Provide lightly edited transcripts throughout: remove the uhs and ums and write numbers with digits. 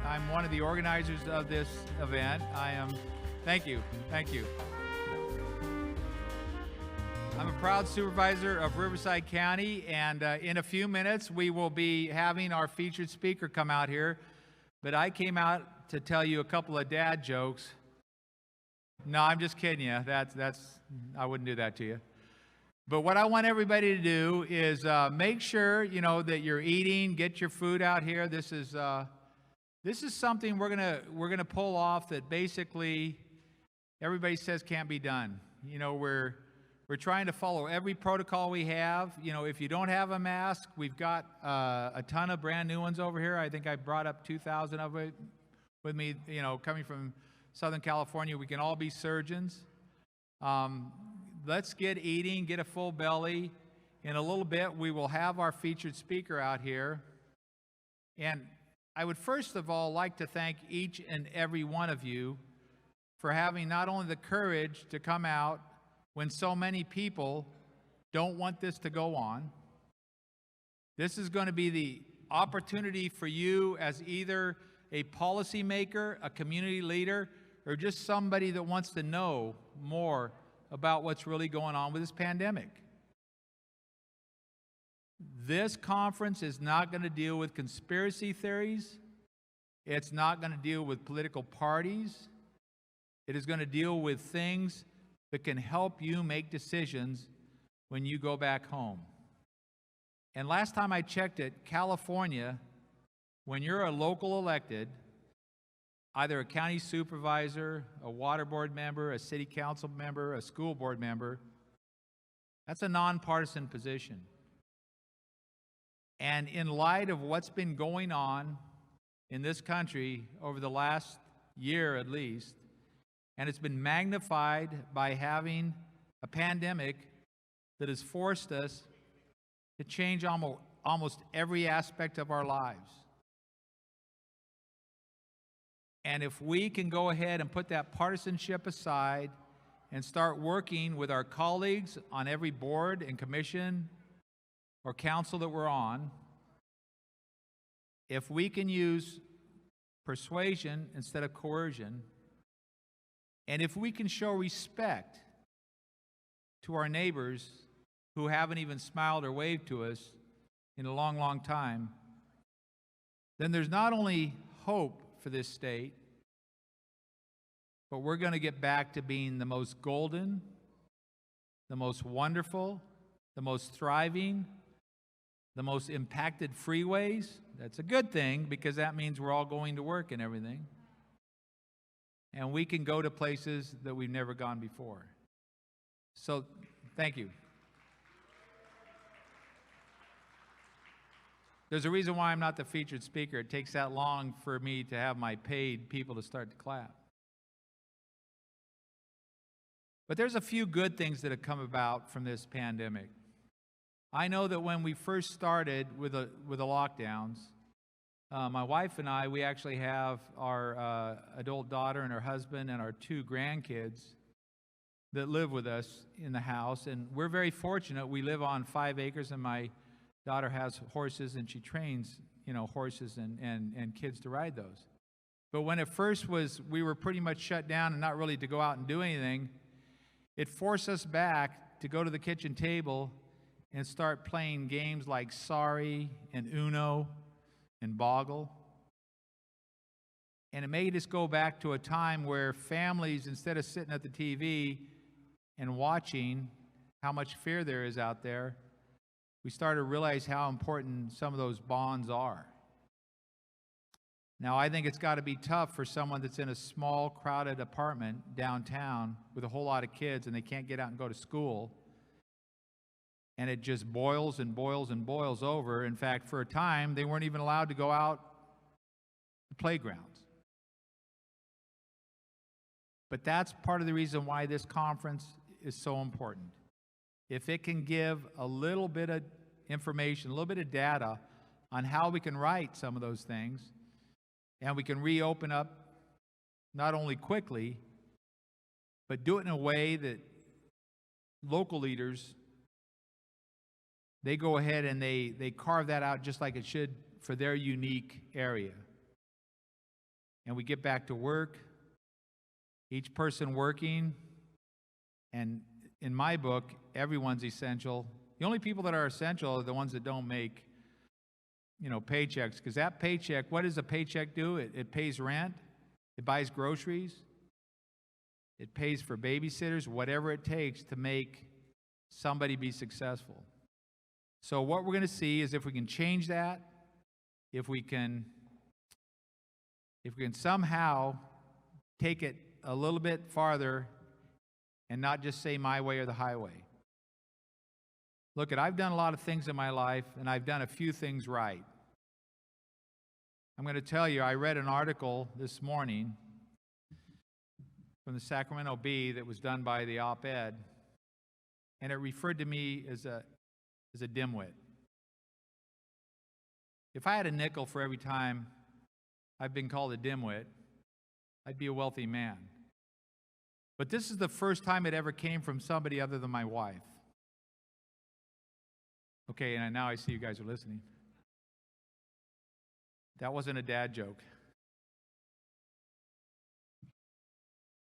I'm one of the organizers of this event. Thank you. I'm a proud supervisor of Riverside County, and in a few minutes we will be having our featured speaker come out here. But I came out to tell you a couple of dad jokes. No, I'm just kidding you. I wouldn't do that to you. But what I want everybody to do is make sure that you're eating. Get your food out here. This is something we're gonna pull off that basically everybody says can't be done. We're trying to follow every protocol we have. If you don't have a mask, we've got a ton of brand new ones over here. I think I brought up 2,000 of it with me. Coming from Southern California, we can all be surgeons. Let's get eating, get a full belly. In a little bit, we will have our featured speaker out here. And I would first of all like to thank each and every one of you for having not only the courage to come out when so many people don't want this to go on. This is going to be the opportunity for you as either a policymaker, a community leader, or just somebody that wants to know more about what's really going on with this pandemic. This conference is not going to deal with conspiracy theories. It's not going to deal with political parties. It is going to deal with things that can help you make decisions when you go back home. And last time I checked it, California, when you're a local elected, either a county supervisor, a water board member, a city council member, a school board member, that's a nonpartisan position. And in light of what's been going on in this country over the last year at least, and it's been magnified by having a pandemic that has forced us to change almost every aspect of our lives. And if we can go ahead and put that partisanship aside and start working with our colleagues on every board and commission or council that we're on, if we can use persuasion instead of coercion, and if we can show respect to our neighbors who haven't even smiled or waved to us in a long, long time, then there's not only hope for this state, but we're going to get back to being the most golden, the most wonderful, the most thriving, the most impacted freeways. That's a good thing because that means we're all going to work and everything. And we can go to places that we've never gone before. So, thank you. There's a reason why I'm not the featured speaker. It takes that long for me to have my paid people to start to clap. But there's a few good things that have come about from this pandemic. I know that when we first started with the lockdowns, my wife and I, we actually have our adult daughter and her husband and our 2 grandkids that live with us in the house. And we're very fortunate. We live on 5 acres, and my daughter has horses, and she trains, horses and kids to ride those. But when it first we were pretty much shut down and not really to go out and do anything, it forced us back to go to the kitchen table and start playing games like Sorry and Uno and Boggle. And it made us go back to a time where families, instead of sitting at the TV and watching how much fear there is out there, we started to realize how important some of those bonds are. Now, I think it's got to be tough for someone that's in a small, crowded apartment downtown with a whole lot of kids and they can't get out and go to school. And it just boils and boils and boils over. In fact, for a time, they weren't even allowed to go out to playgrounds. But that's part of the reason why this conference is so important. If it can give a little bit of information, a little bit of data on how we can right some of those things, and we can reopen up not only quickly, but do it in a way that local leaders, they go ahead and they carve that out just like it should for their unique area. and we get back to work, each person working, and in my book, everyone's essential. The only people that are essential are the ones that don't make, paychecks, because that paycheck, what does a paycheck do? It pays rent, it buys groceries, it pays for babysitters, whatever it takes to make somebody be successful. So what we're going to see is if we can change that, if we can somehow take it a little bit farther and not just say my way or the highway. Look, I've done a lot of things in my life, and I've done a few things right. I'm going to tell you, I read an article this morning from the Sacramento Bee that was done by the op-ed, and it referred to me as a dimwit. If I had a nickel for every time I've been called a dimwit, I'd be a wealthy man. But this is the first time it ever came from somebody other than my wife. Okay, and now I see you guys are listening. That wasn't a dad joke.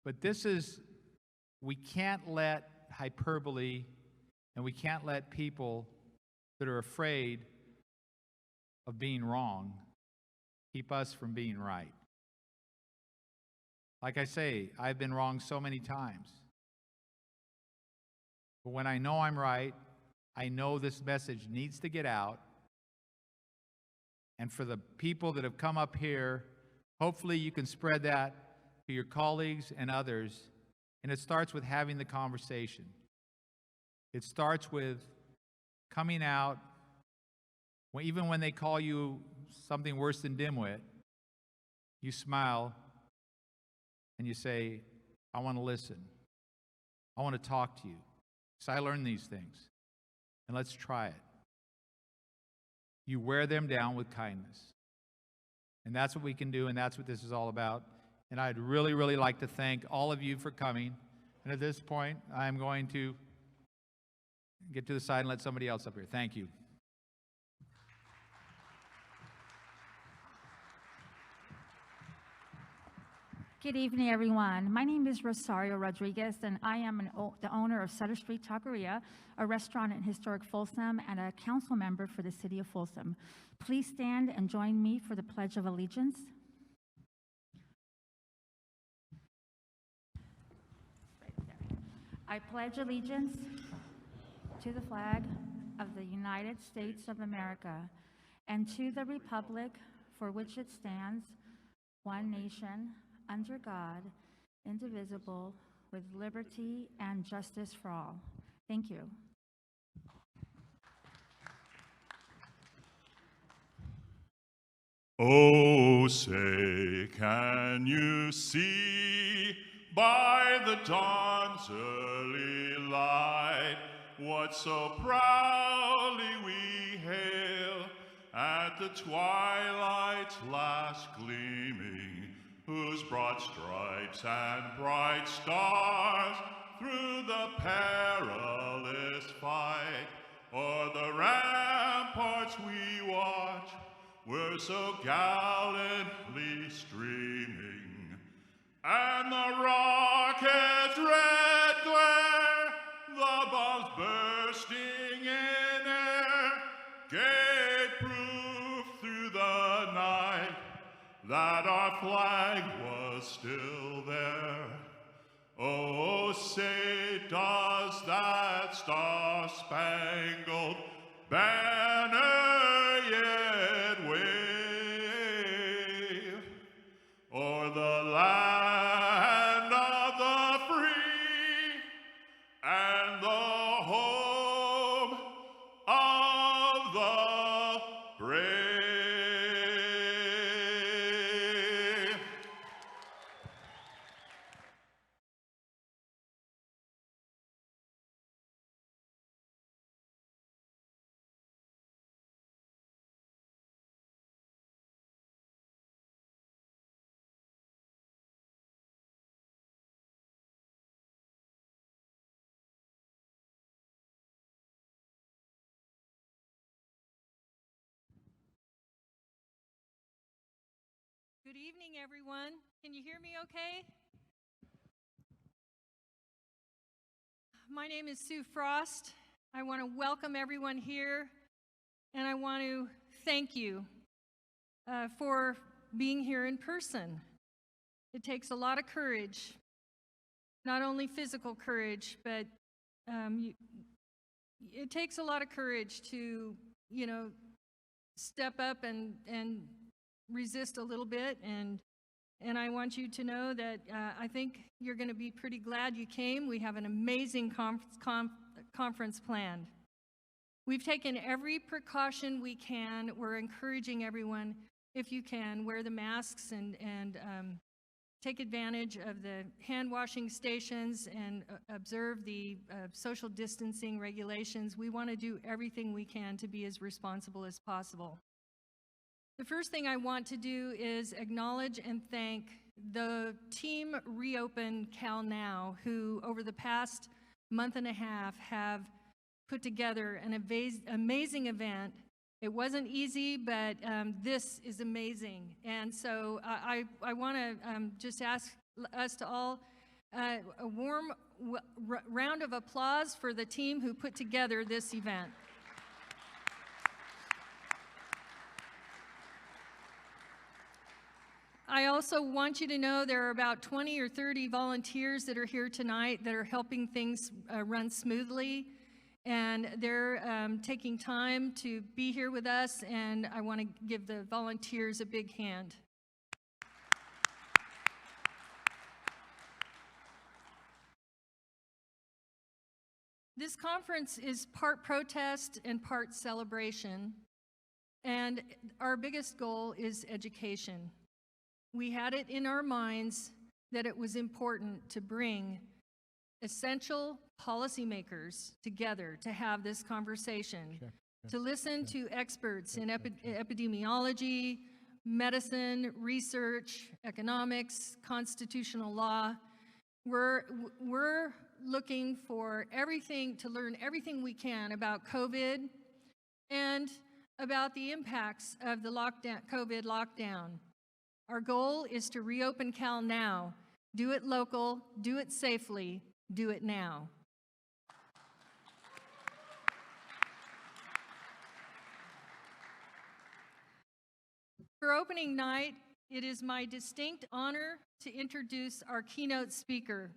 But we can't let hyperbole and we can't let people that are afraid of being wrong keep us from being right. Like I say, I've been wrong so many times. But when I know I'm right, I know this message needs to get out. And for the people that have come up here, hopefully you can spread that to your colleagues and others. And it starts with having the conversation. It starts with coming out, even when they call you something worse than dimwit, you smile and you say, I want to listen. I want to talk to you. So I learned these things. And let's try it. You wear them down with kindness. And that's what we can do, and that's what this is all about. And I'd really, really like to thank all of you for coming. And at this point, I'm going to get to the side and let somebody else up here. Thank you. Good evening, everyone. My name is Rosario Rodriguez, and I am the owner of Sutter Street Taqueria, a restaurant in historic Folsom, and a council member for the city of Folsom. Please stand and join me for the Pledge of Allegiance. I pledge allegiance to the flag of the United States of America and to the republic for which it stands, one nation, under God, indivisible, with liberty and justice for all. Thank you. Oh, say, can you see by the dawn's early light what so proudly we hail at the twilight's last gleaming, whose broad stripes and bright stars through the perilous fight o'er the ramparts we watch were so gallantly streaming, and the rocket's red glare, the bombs bursting in air, gave proof through the night that our flag was still there. Oh, say, does that star-spangled banner yet wave o'er the land of the free and the home of the brave? Good evening, everyone. Can you hear me okay? My name is Sue Frost. I want to welcome everyone here, and I want to thank you for being here in person. It takes a lot of courage, not only physical courage, but it takes a lot of courage to, step up and resist a little bit. And I want you to know that I think you're going to be pretty glad you came. We have an amazing conference planned. We've taken every precaution we can. We're encouraging everyone, if you can, wear the masks and take advantage of the hand washing stations and observe the social distancing regulations. We want to do everything we can to be as responsible as possible. The first thing I want to do is acknowledge and thank the team ReOpen Cal Now, who over the past month and a half have put together an amazing event. It wasn't easy, but this is amazing. And so I want to just ask us to all a warm round of applause for the team who put together this event. I also want you to know there are about 20 or 30 volunteers that are here tonight that are helping things run smoothly. And they're taking time to be here with us, and I want to give the volunteers a big hand. This conference is part protest and part celebration, and our biggest goal is education. We had it in our minds that it was important to bring essential policymakers together to have this conversation, to listen to experts in epidemiology, medicine, research, economics, constitutional law. We're looking for everything, to learn everything we can about COVID and about the impacts of the COVID lockdown. Our goal is to reopen Cal now. Do it local, do it safely, do it now. For opening night, it is my distinct honor to introduce our keynote speaker.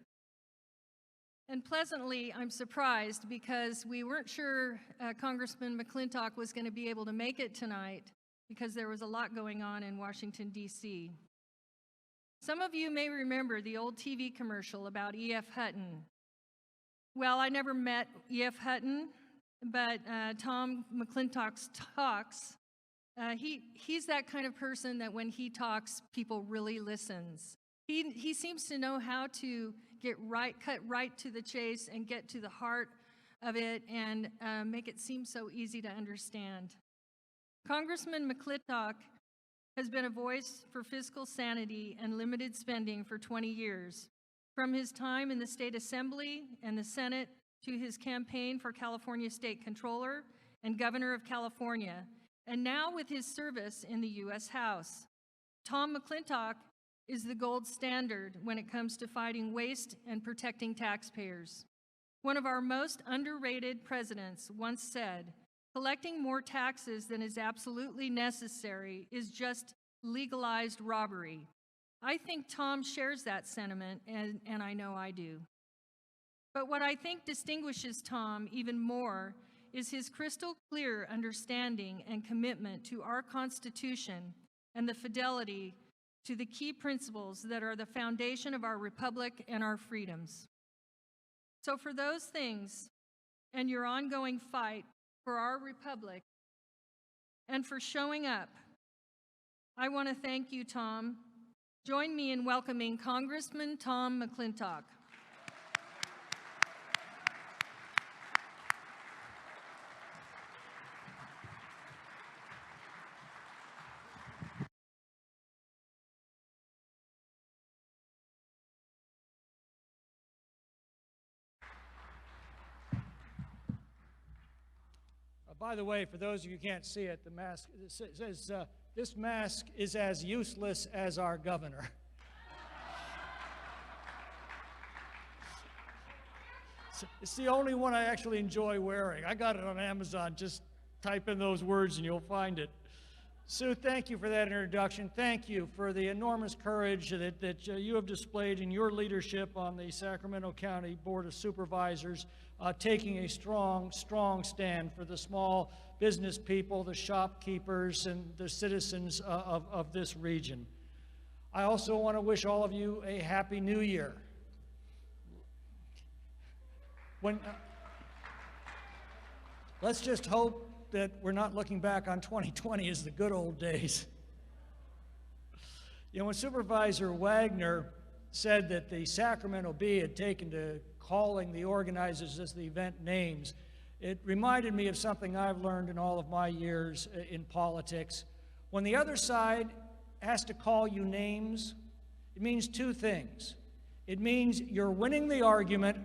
And pleasantly, I'm surprised because we weren't sure Congressman McClintock was going to be able to make it tonight because there was a lot going on in Washington, D.C. Some of you may remember the old TV commercial about E.F. Hutton. Well, I never met E.F. Hutton, but Tom McClintock's talks, he's that kind of person that when he talks, people really listens. He seems to know how to cut right to the chase and get to the heart of it and make it seem so easy to understand. Congressman McClintock has been a voice for fiscal sanity and limited spending for 20 years. From his time in the State Assembly and the Senate to his campaign for California State Controller and Governor of California, and now with his service in the U.S. House. Tom McClintock is the gold standard when it comes to fighting waste and protecting taxpayers. One of our most underrated presidents once said, "Collecting more taxes than is absolutely necessary is just legalized robbery." I think Tom shares that sentiment, and I know I do. But what I think distinguishes Tom even more is his crystal clear understanding and commitment to our Constitution and the fidelity to the key principles that are the foundation of our republic and our freedoms. So for those things and your ongoing fight for our republic and for showing up, I want to thank you, Tom. Join me in welcoming Congressman Tom McClintock. By the way, for those of you who can't see it, the mask says this mask is as useless as our governor. It's the only one I actually enjoy wearing. I got it on Amazon. Just type in those words and you'll find it. Sue, thank you for that introduction. Thank you for the enormous courage that you have displayed in your leadership on the Sacramento County Board of Supervisors, taking a strong, strong stand for the small business people, the shopkeepers, and the citizens of this region. I also want to wish all of you a Happy New Year. Let's just hope that we're not looking back on 2020 as the good old days. You know, when Supervisor Wagner said that the Sacramento Bee had taken to calling the organizers as the event names, it reminded me of something I've learned in all of my years in politics. When the other side has to call you names, it means two things. It means you're winning the argument,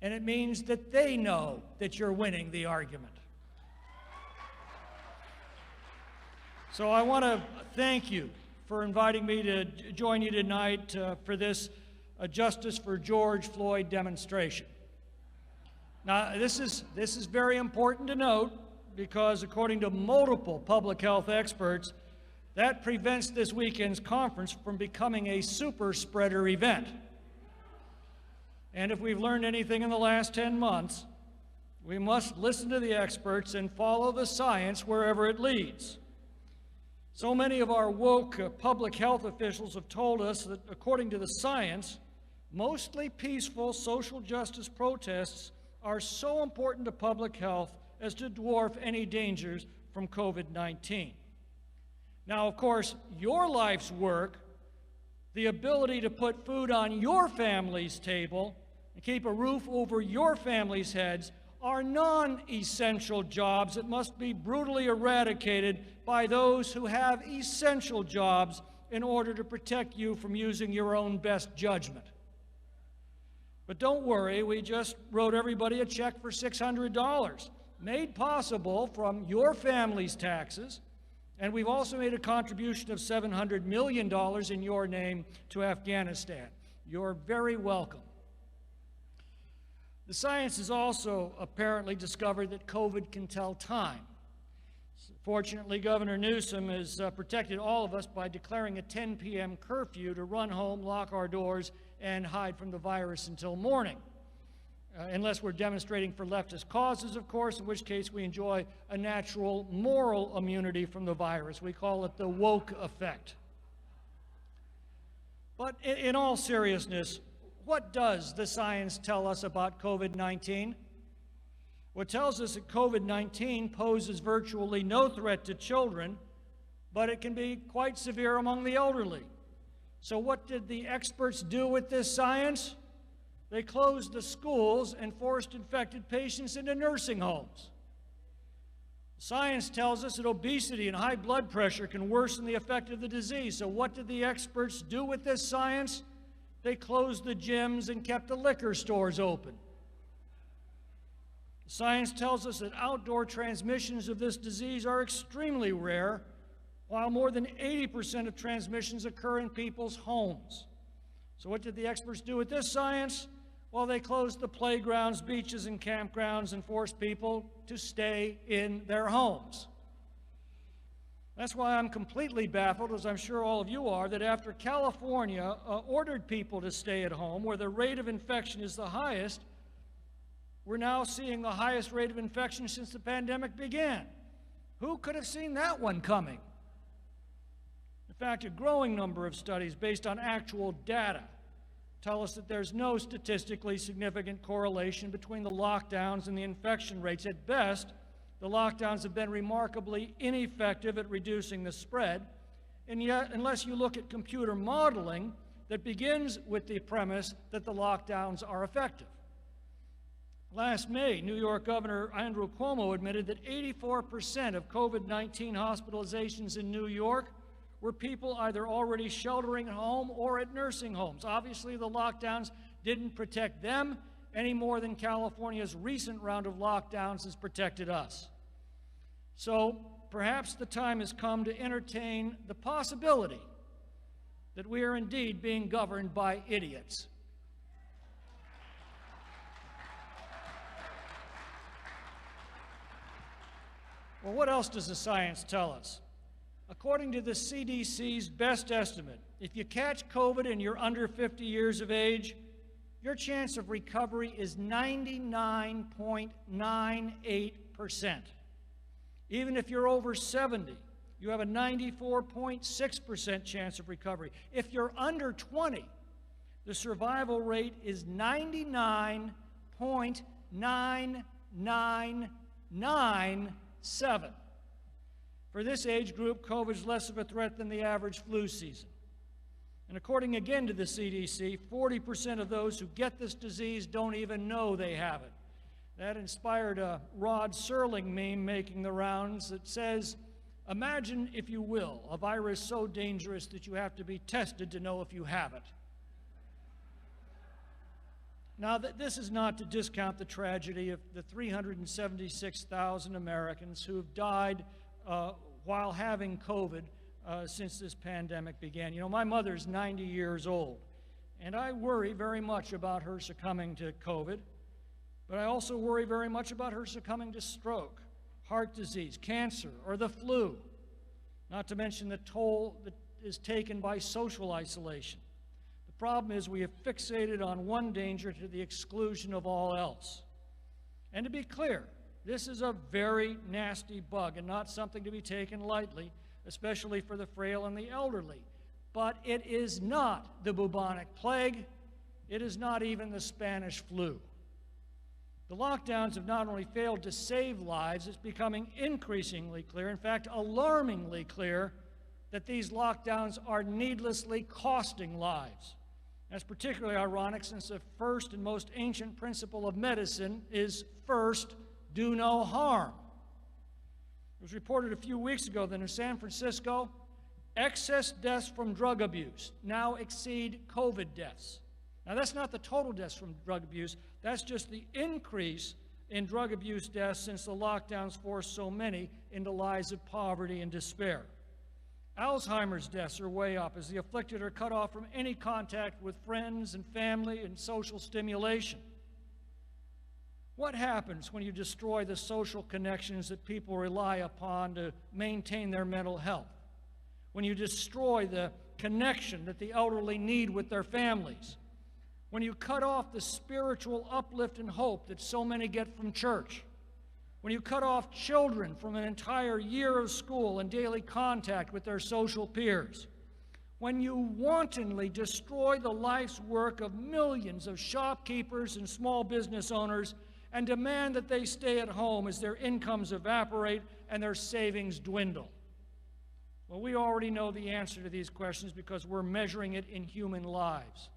and it means that they know that you're winning the argument. So I want to thank you for inviting me to join you tonight for this Justice for George Floyd demonstration. Now, this is very important to note because according to multiple public health experts, that prevents this weekend's conference from becoming a super spreader event. And if we've learned anything in the last 10 months, we must listen to the experts and follow the science wherever it leads. So many of our woke public health officials have told us that according to the science, mostly peaceful social justice protests are so important to public health as to dwarf any dangers from COVID-19. Now, of course, your life's work, the ability to put food on your family's table and keep a roof over your family's heads are non-essential jobs that must be brutally eradicated by those who have essential jobs in order to protect you from using your own best judgment. But don't worry, we just wrote everybody a check for $600, made possible from your family's taxes, and we've also made a contribution of $700 million in your name to Afghanistan. You're very welcome. The science has also apparently discovered that COVID can tell time. Fortunately, Governor Newsom has protected all of us by declaring a 10 p.m. curfew to run home, lock our doors, and hide from the virus until morning. Unless we're demonstrating for leftist causes, of course, in which case we enjoy a natural moral immunity from the virus. We call it the woke effect. But in all seriousness, what does the science tell us about COVID-19? Well, it tells us that COVID-19 poses virtually no threat to children, but it can be quite severe among the elderly. So what did the experts do with this science? They closed the schools and forced infected patients into nursing homes. Science tells us that obesity and high blood pressure can worsen the effect of the disease. So what did the experts do with this science? They closed the gyms and kept the liquor stores open. Science tells us that outdoor transmissions of this disease are extremely rare, while more than 80% of transmissions occur in people's homes. So what did the experts do with this science? Well, they closed the playgrounds, beaches, and campgrounds and forced people to stay in their homes. That's why I'm completely baffled, as I'm sure all of you are, that after California ordered people to stay at home, where the rate of infection is the highest, we're now seeing the highest rate of infection since the pandemic began. Who could have seen that one coming? In fact, a growing number of studies based on actual data tell us that there's no statistically significant correlation between the lockdowns and the infection rates. At best, the lockdowns have been remarkably ineffective at reducing the spread, and yet, unless you look at computer modeling that begins with the premise that the lockdowns are effective. Last May, New York Governor Andrew Cuomo admitted that 84% of COVID-19 hospitalizations in New York were people either already sheltering at home or at nursing homes. Obviously, the lockdowns didn't protect them any more than California's recent round of lockdowns has protected us. So perhaps the time has come to entertain the possibility that we are indeed being governed by idiots. Well, what else does the science tell us? According to the CDC's best estimate, if you catch COVID and you're under 50 years of age, your chance of recovery is 99.98%. Even if you're over 70, you have a 94.6% chance of recovery. If you're under 20, the survival rate is 99.9997. For this age group, COVID is less of a threat than the average flu season. And according again to the CDC, 40% of those who get this disease don't even know they have it. That inspired a Rod Serling meme making the rounds that says, imagine, if you will, a virus so dangerous that you have to be tested to know if you have it. Now, this is not to discount the tragedy of the 376,000 Americans who have died while having COVID since this pandemic began. You know, my mother's 90 years old, and I worry very much about her succumbing to COVID, but I also worry very much about her succumbing to stroke, heart disease, cancer, or the flu, not to mention the toll that is taken by social isolation. The problem is we have fixated on one danger to the exclusion of all else. And to be clear, this is a very nasty bug and not something to be taken lightly, especially for the frail and the elderly. But it is not the bubonic plague. It is not even the Spanish flu. The lockdowns have not only failed to save lives, it's becoming increasingly clear, in fact, alarmingly clear, that these lockdowns are needlessly costing lives. That's particularly ironic since the first and most ancient principle of medicine is first, do no harm. It was reported a few weeks ago that in San Francisco, excess deaths from drug abuse now exceed COVID deaths. Now, that's not the total deaths from drug abuse. That's just the increase in drug abuse deaths since the lockdowns forced so many into lives of poverty and despair. Alzheimer's deaths are way up as the afflicted are cut off from any contact with friends and family and social stimulation. What happens when you destroy the social connections that people rely upon to maintain their mental health? When you destroy the connection that the elderly need with their families? When you cut off the spiritual uplift and hope that so many get from church? When you cut off children from an entire year of school and daily contact with their social peers? When you wantonly destroy the life's work of millions of shopkeepers and small business owners and demand that they stay at home as their incomes evaporate and their savings dwindle? Well, we already know the answer to these questions because we're measuring it in human lives.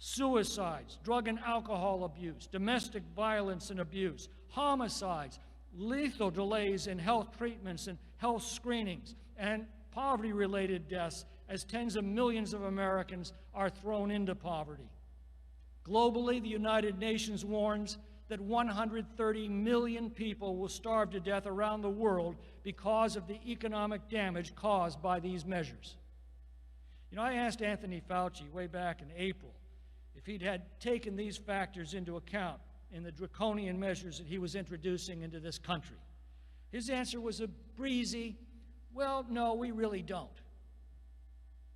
Suicides, drug and alcohol abuse, domestic violence and abuse, homicides, lethal delays in health treatments and health screenings, and poverty-related deaths as tens of millions of Americans are thrown into poverty. Globally, the United Nations warns that 130 million people will starve to death around the world because of the economic damage caused by these measures. You know, I asked Anthony Fauci way back in April if he'd had taken these factors into account in the draconian measures that he was introducing into this country. His answer was a breezy, well, no, we really don't.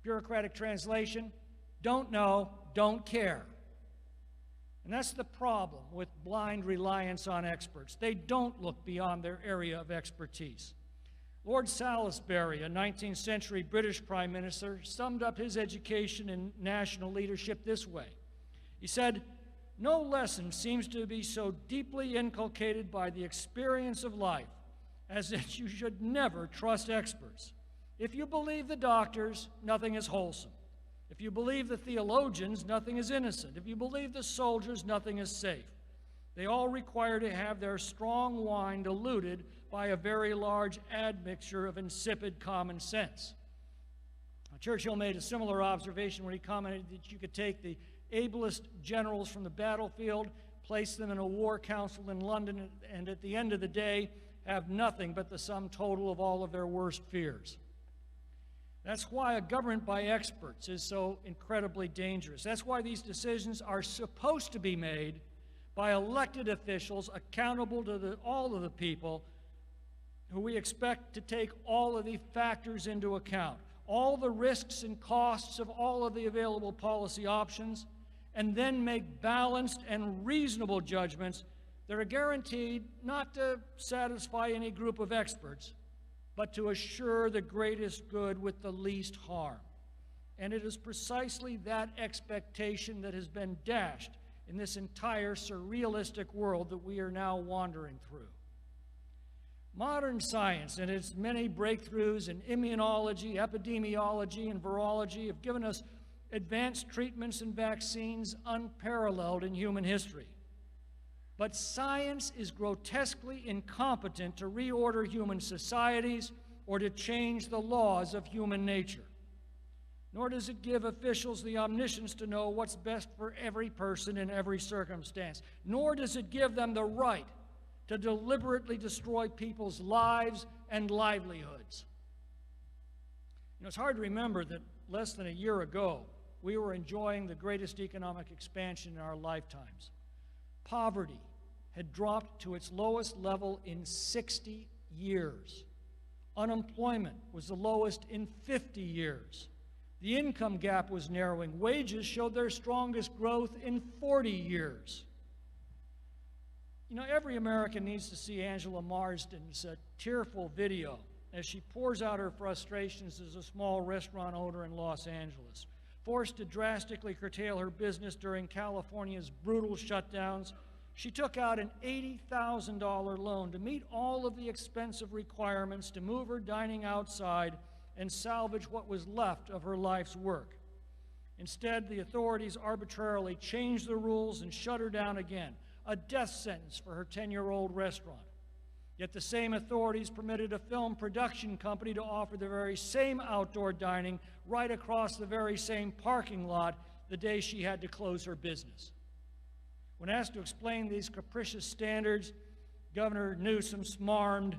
Bureaucratic translation, don't know, don't care. And that's the problem with blind reliance on experts. They don't look beyond their area of expertise. Lord Salisbury, a 19th century British prime minister, summed up his education and national leadership this way. He said, "No lesson seems to be so deeply inculcated by the experience of life as that you should never trust experts. If you believe the doctors, nothing is wholesome. If you believe the theologians, nothing is innocent. If you believe the soldiers, nothing is safe. They all require to have their strong wine diluted by a very large admixture of insipid common sense." Now, Churchill made a similar observation when he commented that you could take the ablest generals from the battlefield, place them in a war council in London, and at the end of the day, have nothing but the sum total of all of their worst fears. That's why a government by experts is so incredibly dangerous. That's why these decisions are supposed to be made by elected officials accountable to all of the people who we expect to take all of the factors into account, all the risks and costs of all of the available policy options, and then make balanced and reasonable judgments that are guaranteed not to satisfy any group of experts, but to assure the greatest good with the least harm. And it is precisely that expectation that has been dashed in this entire surrealistic world that we are now wandering through. Modern science and its many breakthroughs in immunology, epidemiology, and virology have given us advanced treatments and vaccines unparalleled in human history. But science is grotesquely incompetent to reorder human societies or to change the laws of human nature. Nor does it give officials the omniscience to know what's best for every person in every circumstance. Nor does it give them the right to deliberately destroy people's lives and livelihoods. You know, it's hard to remember that less than a year ago, we were enjoying the greatest economic expansion in our lifetimes. Poverty had dropped to its lowest level in 60 years. Unemployment was the lowest in 50 years. The income gap was narrowing. Wages showed their strongest growth in 40 years. You know, every American needs to see Angela Marsden's tearful video as she pours out her frustrations as a small restaurant owner in Los Angeles. Forced to drastically curtail her business during California's brutal shutdowns, she took out an $80,000 loan to meet all of the expensive requirements to move her dining outside and salvage what was left of her life's work. Instead, the authorities arbitrarily changed the rules and shut her down again, a death sentence for her 10-year-old restaurant. Yet the same authorities permitted a film production company to offer the very same outdoor dining right across the very same parking lot the day she had to close her business. When asked to explain these capricious standards, Governor Newsom smarmed,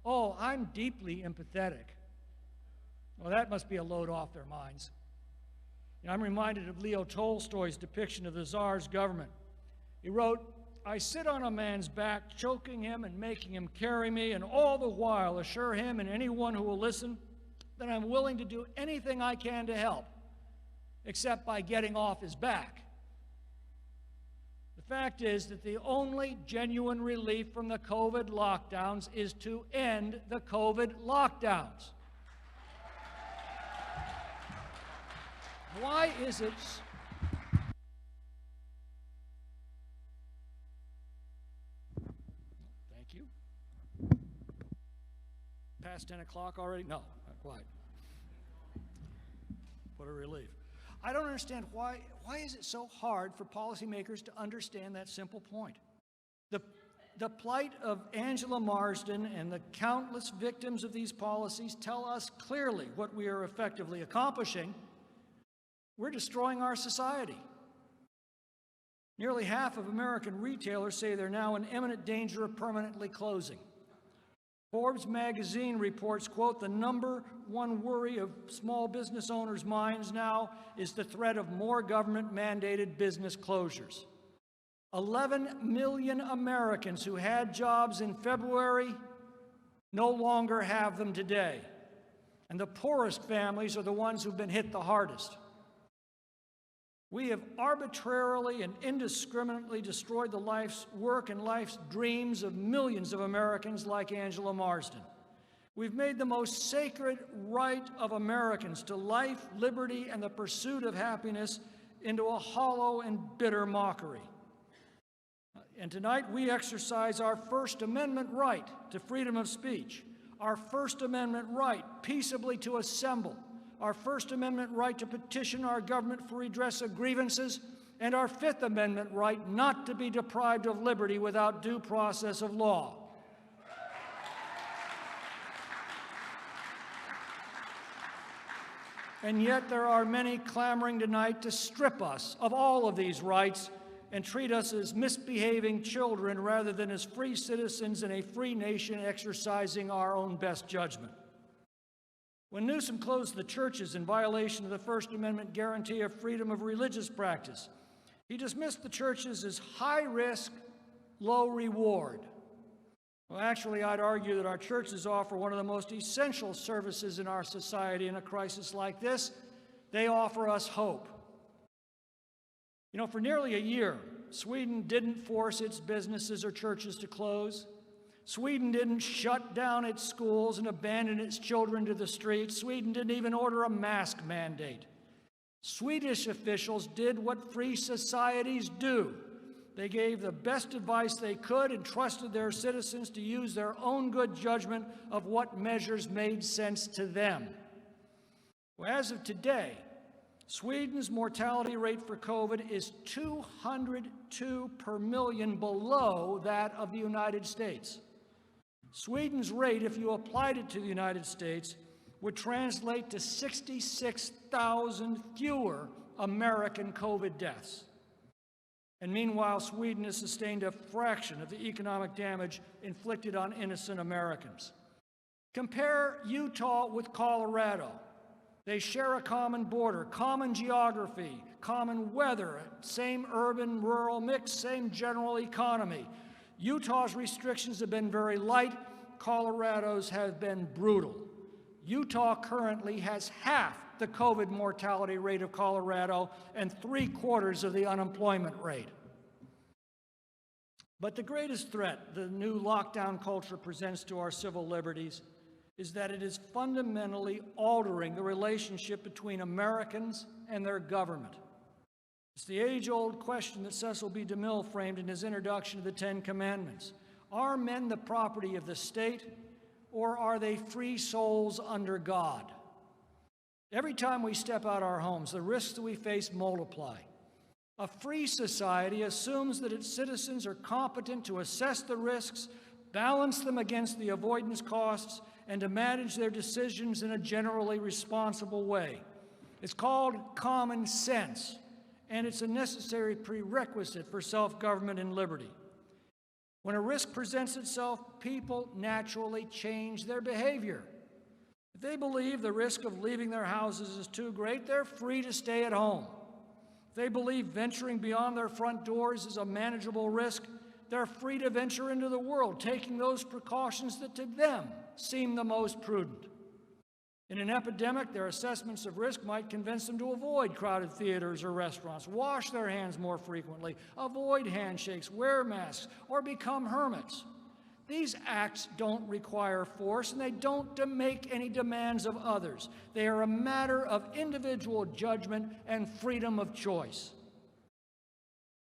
"Oh, I'm deeply empathetic." Well, that must be a load off their minds. You know, I'm reminded of Leo Tolstoy's depiction of the Tsar's government. He wrote, "I sit on a man's back, choking him and making him carry me, and all the while assure him and anyone who will listen that I'm willing to do anything I can to help, except by getting off his back." The fact is that the only genuine relief from the COVID lockdowns is to end the COVID lockdowns. Why is it? Thank you. Past 10 o'clock already? No, not quite. What a relief. I don't understand why is it so hard for policymakers to understand that simple point? The plight of Angela Marsden and the countless victims of these policies tell us clearly what we are effectively accomplishing. We're destroying our society. Nearly half of American retailers say they're now in imminent danger of permanently closing. Forbes magazine reports, quote, "The number one worry of small business owners' minds now is the threat of more government-mandated business closures." 11 million Americans who had jobs in February no longer have them today. And the poorest families are the ones who've been hit the hardest. We have arbitrarily and indiscriminately destroyed the life's work and life's dreams of millions of Americans like Angela Marsden. We've made the most sacred right of Americans to life, liberty, and the pursuit of happiness into a hollow and bitter mockery. And tonight we exercise our First Amendment right to freedom of speech, our First Amendment right peaceably to assemble, our First Amendment right to petition our government for redress of grievances, and our Fifth Amendment right not to be deprived of liberty without due process of law. And yet there are many clamoring tonight to strip us of all of these rights and treat us as misbehaving children rather than as free citizens in a free nation exercising our own best judgment. When Newsom closed the churches in violation of the First Amendment guarantee of freedom of religious practice, he dismissed the churches as high risk, low reward. Well, actually, I'd argue that our churches offer one of the most essential services in our society in a crisis like this. They offer us hope. You know, for nearly a year, Sweden didn't force its businesses or churches to close. Sweden didn't shut down its schools and abandon its children to the streets. Sweden didn't even order a mask mandate. Swedish officials did what free societies do. They gave the best advice they could and trusted their citizens to use their own good judgment of what measures made sense to them. Well, as of today, Sweden's mortality rate for COVID is 202 per million below that of the United States. Sweden's rate, if you applied it to the United States, would translate to 66,000 fewer American COVID deaths. And meanwhile, Sweden has sustained a fraction of the economic damage inflicted on innocent Americans. Compare Utah with Colorado. They share a common border, common geography, common weather, same urban-rural mix, same general economy. Utah's restrictions have been very light. Colorado's have been brutal. Utah currently has half the COVID mortality rate of Colorado and 3/4 of the unemployment rate. But the greatest threat the new lockdown culture presents to our civil liberties is that it is fundamentally altering the relationship between Americans and their government. It's the age-old question that Cecil B. DeMille framed in his introduction to the Ten Commandments. Are men the property of the state, or are they free souls under God? Every time we step out our homes, the risks that we face multiply. A free society assumes that its citizens are competent to assess the risks, balance them against the avoidance costs, and to manage their decisions in a generally responsible way. It's called common sense, and it's a necessary prerequisite for self-government and liberty. When a risk presents itself, people naturally change their behavior. If they believe the risk of leaving their houses is too great, they're free to stay at home. If they believe venturing beyond their front doors is a manageable risk, they're free to venture into the world, taking those precautions that to them seem the most prudent. In an epidemic, their assessments of risk might convince them to avoid crowded theaters or restaurants, wash their hands more frequently, avoid handshakes, wear masks, or become hermits. These acts don't require force, and they don't make any demands of others. They are a matter of individual judgment and freedom of choice.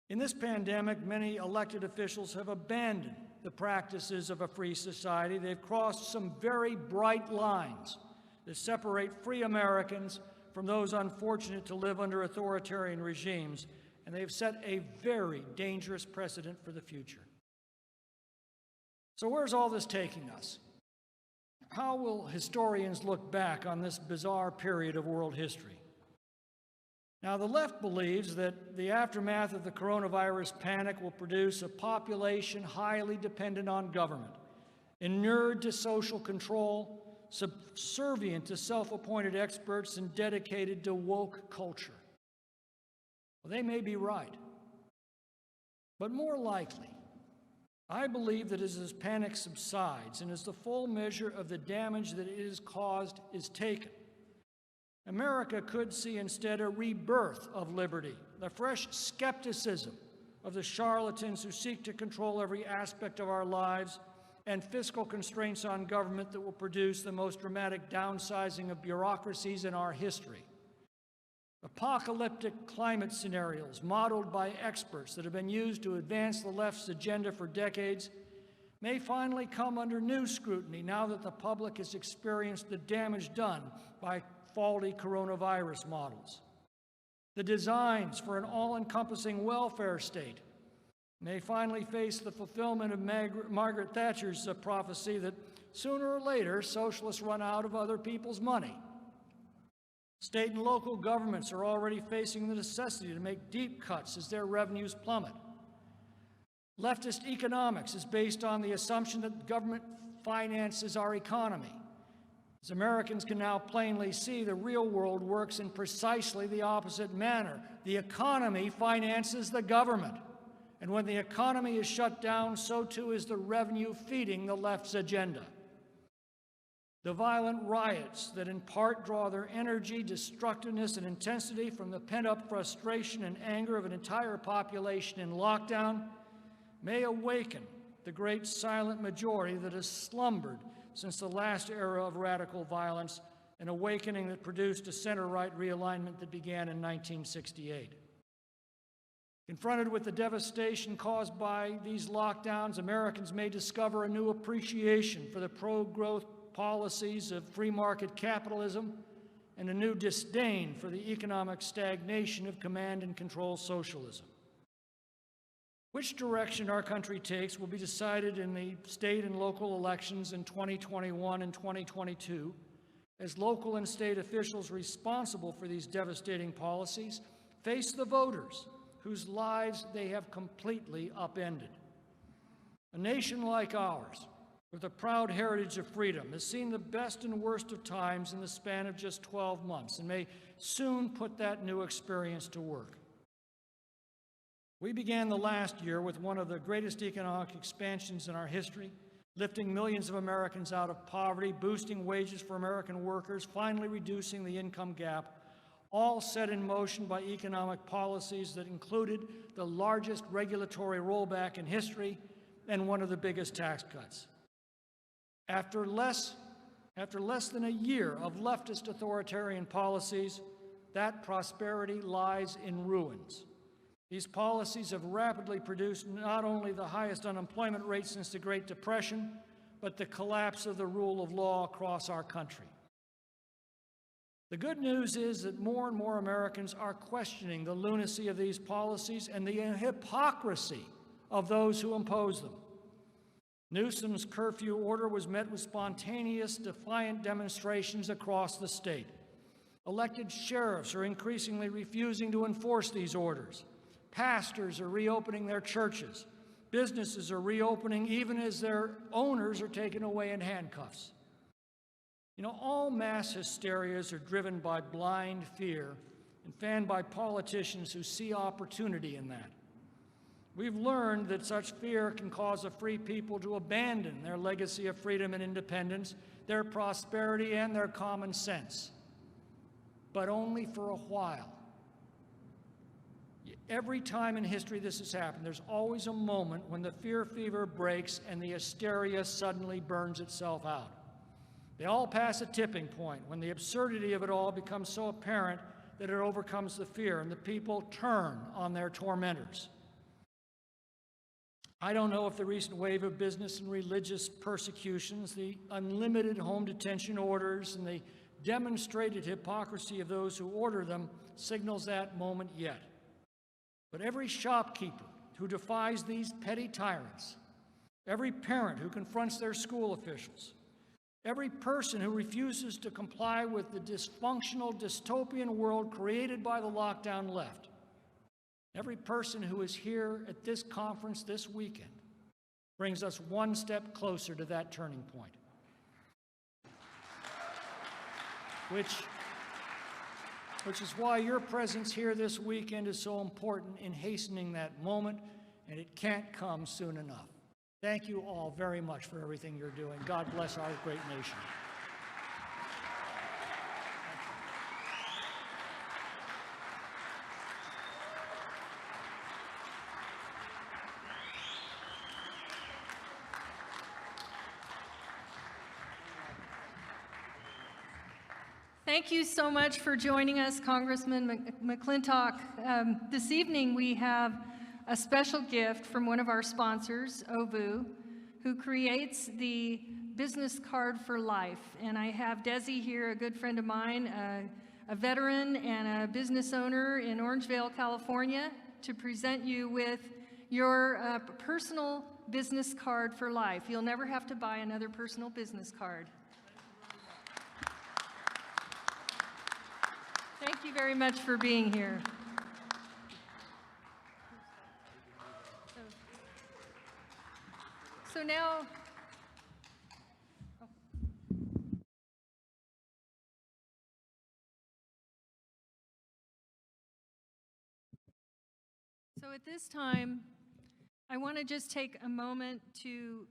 In this pandemic, many elected officials have abandoned the practices of a free society. They've crossed some very bright lines that separate free Americans from those unfortunate to live under authoritarian regimes, and they've set a very dangerous precedent for the future. So where's all this taking us? How will historians look back on this bizarre period of world history? Now, the left believes that the aftermath of the coronavirus panic will produce a population highly dependent on government, inured to social control, subservient to self-appointed experts, and dedicated to woke culture. Well, they may be right. But more likely, I believe that as this panic subsides and as the full measure of the damage that it has caused is taken, America could see instead a rebirth of liberty, the fresh skepticism of the charlatans who seek to control every aspect of our lives, and fiscal constraints on government that will produce the most dramatic downsizing of bureaucracies in our history. Apocalyptic climate scenarios modeled by experts that have been used to advance the left's agenda for decades may finally come under new scrutiny now that the public has experienced the damage done by faulty coronavirus models. The designs for an all-encompassing welfare state may finally face the fulfillment of Margaret Thatcher's prophecy that sooner or later socialists run out of other people's money. State and local governments are already facing the necessity to make deep cuts as their revenues plummet. Leftist economics is based on the assumption that government finances our economy. As Americans can now plainly see, the real world works in precisely the opposite manner. The economy finances the government. And when the economy is shut down, so too is the revenue feeding the left's agenda. The violent riots that in part draw their energy, destructiveness, and intensity from the pent-up frustration and anger of an entire population in lockdown may awaken the great silent majority that has slumbered since the last era of radical violence, an awakening that produced a center-right realignment that began in 1968. Confronted with the devastation caused by these lockdowns, Americans may discover a new appreciation for the pro-growth policies of free market capitalism and a new disdain for the economic stagnation of command and control socialism. Which direction our country takes will be decided in the state and local elections in 2021 and 2022, as local and state officials responsible for these devastating policies face the voters whose lives they have completely upended. A nation like ours, with a proud heritage of freedom, has seen the best and worst of times in the span of just 12 months and may soon put that new experience to work. We began the last year with one of the greatest economic expansions in our history, lifting millions of Americans out of poverty, boosting wages for American workers, finally reducing the income gap, all set in motion by economic policies that included the largest regulatory rollback in history and one of the biggest tax cuts. After less than a year of leftist authoritarian policies, that prosperity lies in ruins. These policies have rapidly produced not only the highest unemployment rate since the Great Depression, but the collapse of the rule of law across our country. The good news is that more and more Americans are questioning the lunacy of these policies and the hypocrisy of those who impose them. Newsom's curfew order was met with spontaneous, defiant demonstrations across the state. Elected sheriffs are increasingly refusing to enforce these orders. Pastors are reopening their churches. Businesses are reopening even as their owners are taken away in handcuffs. You know, all mass hysterias are driven by blind fear and fanned by politicians who see opportunity in that. We've learned that such fear can cause a free people to abandon their legacy of freedom and independence, their prosperity, and their common sense. But only for a while. Every time in history this has happened, there's always a moment when the fear fever breaks and the hysteria suddenly burns itself out. They all pass a tipping point when the absurdity of it all becomes so apparent that it overcomes the fear and the people turn on their tormentors. I don't know if the recent wave of business and religious persecutions, the unlimited home detention orders, and the demonstrated hypocrisy of those who order them signals that moment yet. But every shopkeeper who defies these petty tyrants, every parent who confronts their school officials, every person who refuses to comply with the dysfunctional, dystopian world created by the lockdown left, every person who is here at this conference this weekend brings us one step closer to that turning point. Which is why your presence here this weekend is so important in hastening that moment, and it can't come soon enough. Thank you all very much for everything you're doing. God bless our great nation. Thank you so much for joining us, Congressman McClintock. This evening we have a special gift from one of our sponsors, OVU, who creates the business card for life. And I have Desi here, a good friend of mine, a veteran and a business owner in Orangevale, California, to present you with your personal business card for life. You'll never have to buy another personal business card. very much for being here. So now, so at this time, I want to just take a moment to,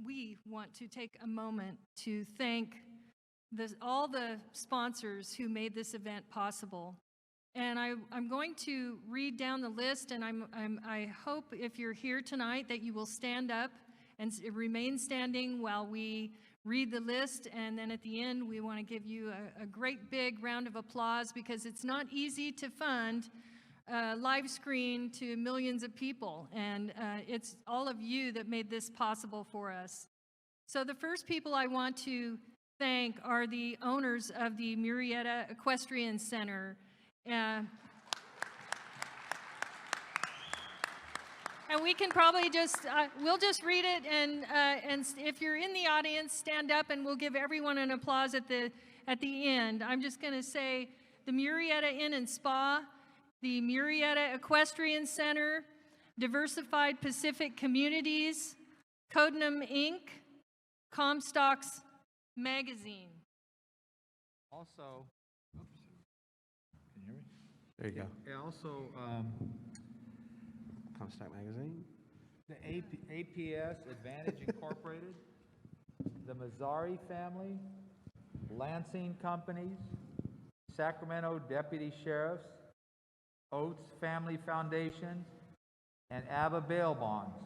we want to take a moment to thank all the sponsors who made this event possible. And I'm going to read down the list, and I hope if you're here tonight that you will stand up and remain standing while we read the list. And then at the end, we want to give you a great big round of applause, because it's not easy to fund live screen to millions of people, and it's all of you that made this possible for us. So the first people I want to thank are the owners of the Murrieta Equestrian Center. And we can probably just, we'll just read it, and if you're in the audience, stand up and we'll give everyone an applause at the end. I'm just going to say the Murrieta Inn and Spa, the Murrieta Equestrian Center, Diversified Pacific Communities, Codenham Inc., Comstocks Magazine. Also, can you hear me? There you go. Yeah, also, Comstock Magazine. the APS Advantage Incorporated, the Mazzari family, Lansing Companies, Sacramento Deputy Sheriffs, Oates Family Foundation, and ABBA Bail Bonds.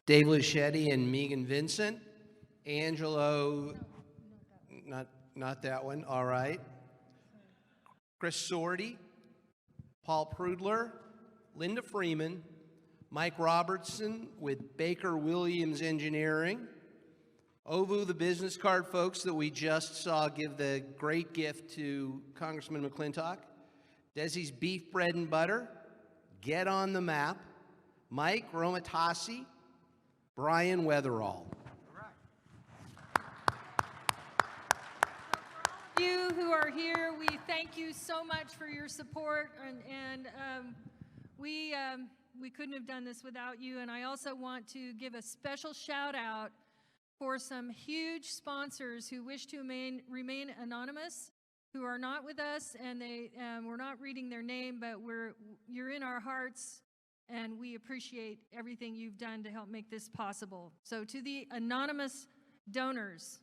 Dave Luschetti and Megan Vincent. Angelo, not that one, all right. Chris Sorty, Paul Prudler, Linda Freeman, Mike Robertson with Baker Williams Engineering, Ovu, the business card folks that we just saw give the great gift to Congressman McClintock, Desi's Beef Bread and Butter, Get on the Map, Mike Romatasi, Brian Weatherall. You who are here, we thank you so much for your support, and we couldn't have done this without you. And I also want to give a special shout out for some huge sponsors who wish to remain anonymous, who are not with us, and we're not reading their name, but you're in our hearts, and we appreciate everything you've done to help make this possible. So to the anonymous donors.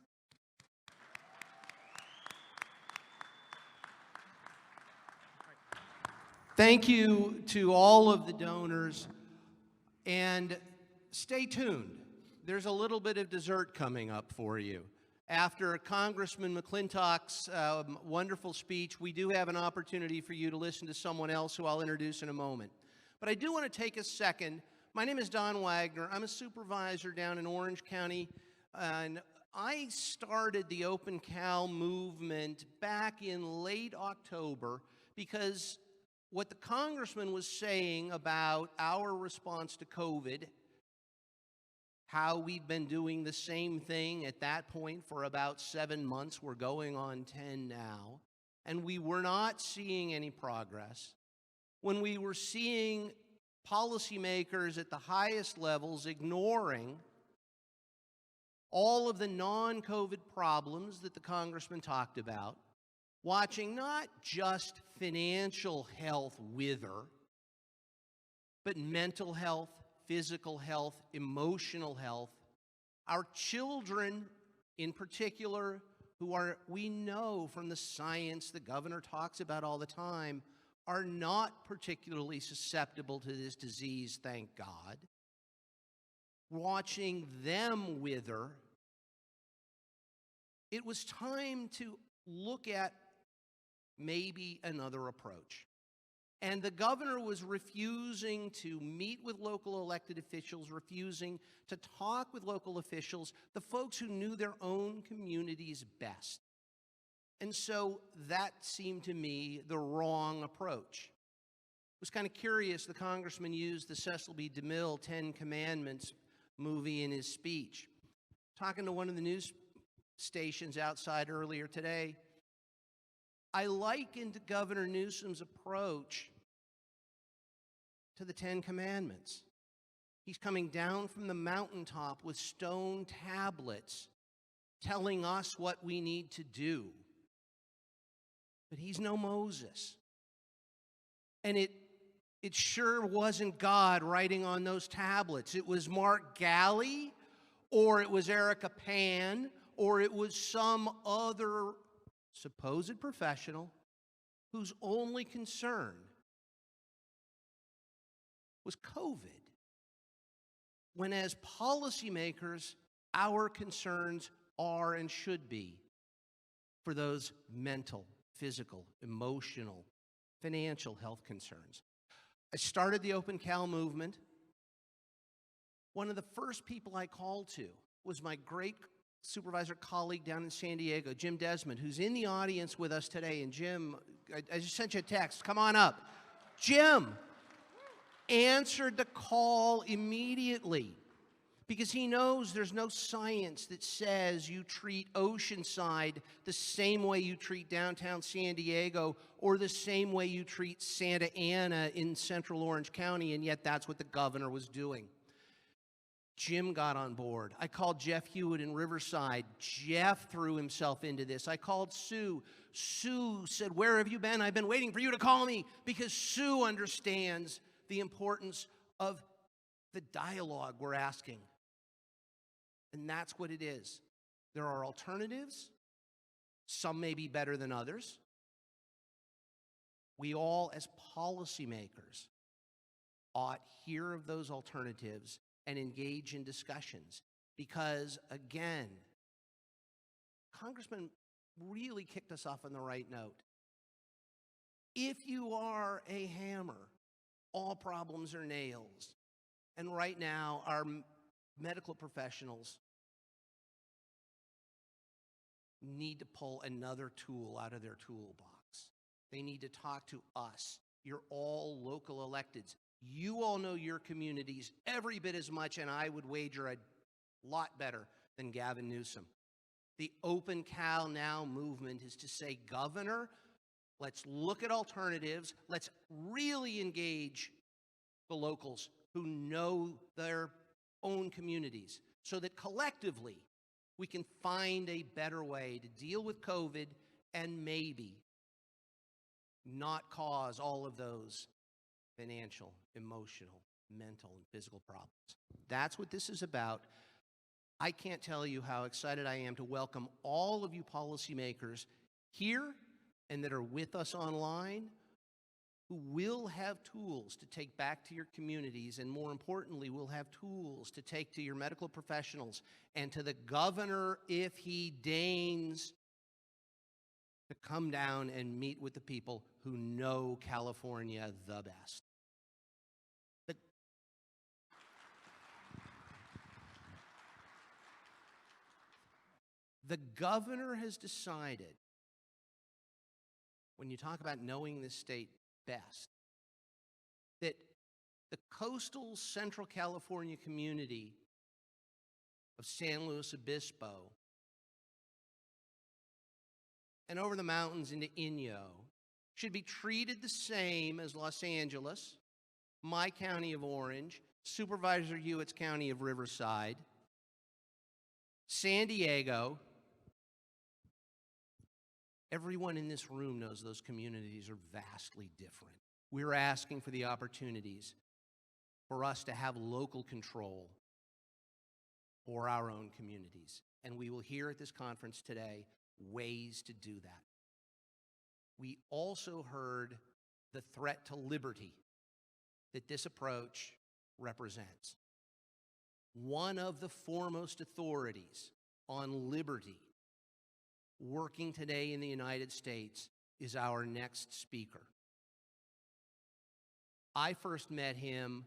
Thank you to all of the donors, and stay tuned. There's a little bit of dessert coming up for you. After Congressman McClintock's wonderful speech, we do have an opportunity for you to listen to someone else who I'll introduce in a moment. But I do want to take a second. My name is Don Wagner. I'm a supervisor down in Orange County, and I started the Open Cal movement back in late October because what the congressman was saying about our response to COVID, how we've been doing the same thing at that point for about 7 months, we're going on 10 now, and we were not seeing any progress. When we were seeing policymakers at the highest levels ignoring all of the non-COVID problems that the congressman talked about, watching not just financial health wither, but mental health, physical health, emotional health. Our children, in particular, we know from the science the governor talks about all the time, are not particularly susceptible to this disease, thank God. Watching them wither, it was time to look at maybe another approach. And the governor was refusing to meet with local elected officials, refusing to talk with local officials, the folks who knew their own communities best. And so that seemed to me the wrong approach. was kind of curious the congressman used the Cecil B. DeMille Ten Commandments movie in his speech. Talking to one of the news stations outside earlier today, I likened Governor Newsom's approach to the Ten Commandments. He's coming down from the mountaintop with stone tablets telling us what we need to do. But he's no Moses. And it sure wasn't God writing on those tablets. It was Mark Galley, or it was Erica Pan, or it was some other supposed professional whose only concern was COVID. When as policymakers, our concerns are and should be for those mental, physical, emotional, financial health concerns. I started the Open Cal movement. One of the first people I called to was my great supervisor colleague down in San Diego, Jim Desmond, who's in the audience with us today. And Jim, I just sent you a text. Come on up. Jim answered the call immediately because he knows there's no science that says you treat Oceanside the same way you treat downtown San Diego or the same way you treat Santa Ana in central Orange County, and yet that's what the governor was doing. Jim got on board. I called Jeff Hewitt in Riverside. Jeff threw himself into this. I called Sue. Sue said, "Where have you been? I've been waiting for you to call me," because Sue understands the importance of the dialogue we're asking. And that's what it is. There are alternatives. Some may be better than others. We all, as policymakers, ought hear of those alternatives and engage in discussions. Because, again, Congressman really kicked us off on the right note. If you are a hammer, all problems are nails. And right now, our medical professionals need to pull another tool out of their toolbox. They need to talk to us. You're all local electeds. You all know your communities every bit as much, and I would wager a lot better than Gavin Newsom. The Open Cal Now movement is to say, Governor, let's look at alternatives. Let's really engage the locals who know their own communities so that collectively we can find a better way to deal with COVID and maybe not cause all of those financial, emotional, mental, and physical problems. That's what this is about. I can't tell you how excited I am to welcome all of you policymakers here and that are with us online who will have tools to take back to your communities, and more importantly, will have tools to take to your medical professionals and to the governor if he deigns to come down and meet with the people who know California the best. The governor has decided, when you talk about knowing this state best, that the coastal Central California community of San Luis Obispo and over the mountains into Inyo should be treated the same as Los Angeles, my county of Orange, Supervisor Hewitt's county of Riverside, San Diego. Everyone in this room knows those communities are vastly different. We're asking for the opportunities for us to have local control for our own communities. And we will hear at this conference today ways to do that. We also heard the threat to liberty that this approach represents. One of the foremost authorities on liberty working today in the United States is our next speaker. I first met him,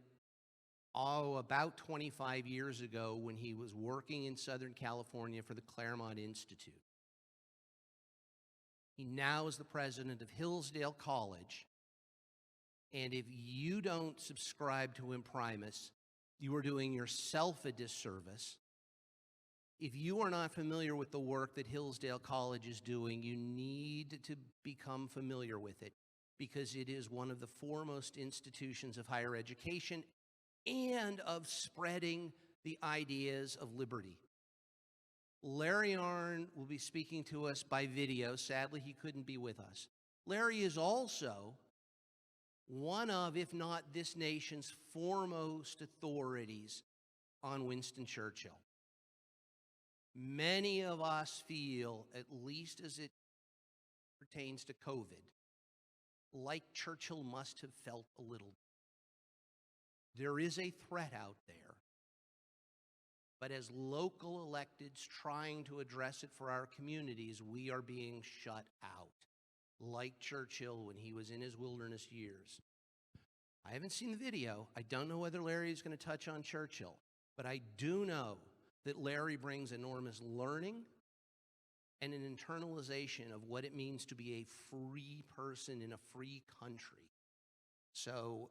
about 25 years ago when he was working in Southern California for the Claremont Institute. He now is the president of Hillsdale College, And if you don't subscribe to Imprimis, you are doing yourself a disservice. If you are not familiar with the work that Hillsdale College is doing, you need to become familiar with it, because it is one of the foremost institutions of higher education and of spreading the ideas of liberty. Larry Arnn will be speaking to us by video. Sadly, he couldn't be with us. Larry is also one of, if not this nation's foremost authorities on Winston Churchill. Many of us feel, at least as it pertains to COVID, like Churchill must have felt a little. There is a threat out there, but as local electeds trying to address it for our communities, we are being shut out, like Churchill when he was in his wilderness years. I haven't seen the video. I don't know whether Larry is going to touch on Churchill, but I do know that Larry brings enormous learning and an internalization of what it means to be a free person in a free country. So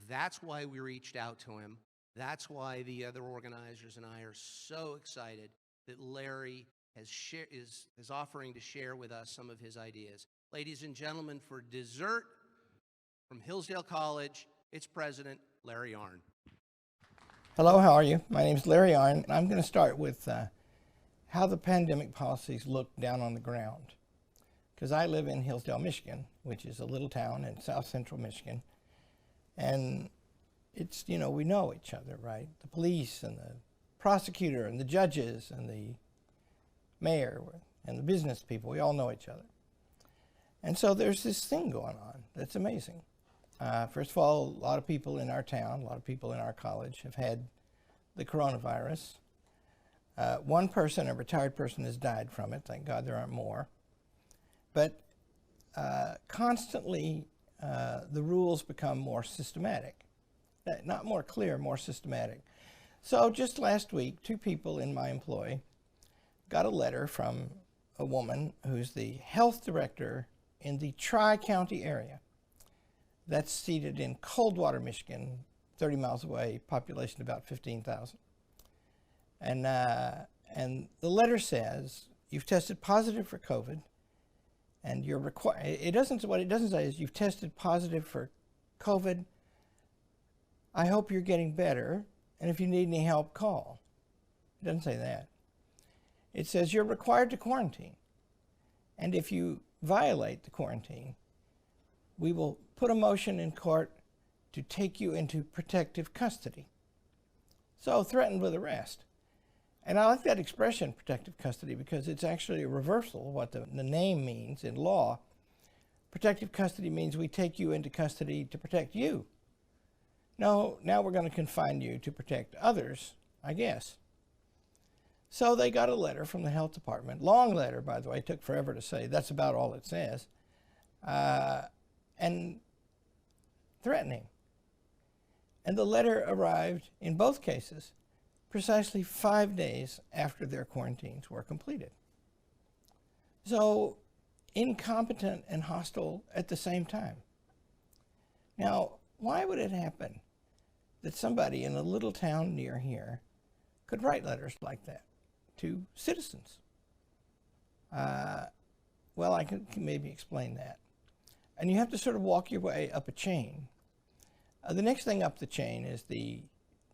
that's why we reached out to him. That's why the other organizers and I are so excited that Larry is offering to share with us some of his ideas. Ladies and gentlemen, for dessert from Hillsdale College, its president, Larry Arnn. Hello, how are you? My name is Larry Arnn, and I'm going to start with how the pandemic policies look down on the ground. Because I live in Hillsdale, Michigan, which is a little town in south central Michigan. And it's, we know each other, right? The police and the prosecutor and the judges and the mayor and the business people, we all know each other. And so there's this thing going on that's amazing. First of all, a lot of people in our town, a lot of people in our college have had the coronavirus. One person, a retired person, has died from it. Thank God there aren't more. But constantly, the rules become more systematic. Not more clear, more systematic. So just last week, 2 people in my employ got a letter from a woman who's the health director in the Tri-County area. That's seated in Coldwater, Michigan, 30 miles away, population about 15,000. And the letter says, you've tested positive for COVID, and you're required, what it doesn't say is you've tested positive for COVID. I hope you're getting better, and if you need any help, call. It doesn't say that. It says you're required to quarantine, and if you violate the quarantine, we will put a motion in court to take you into protective custody. So threatened with arrest. And I like that expression, protective custody, because it's actually a reversal of what the name means in law. Protective custody means we take you into custody to protect you. No, now we're going to confine you to protect others, I guess. So they got a letter from the health department, long letter, by the way, it took forever to say, that's about all it says, and threatening. And the letter arrived in both cases precisely 5 days after their quarantines were completed. So incompetent and hostile at the same time. Now, why would it happen that somebody in a little town near here could write letters like that to citizens? Well, I can maybe explain that. And you have to sort of walk your way up a chain. The next thing up the chain is the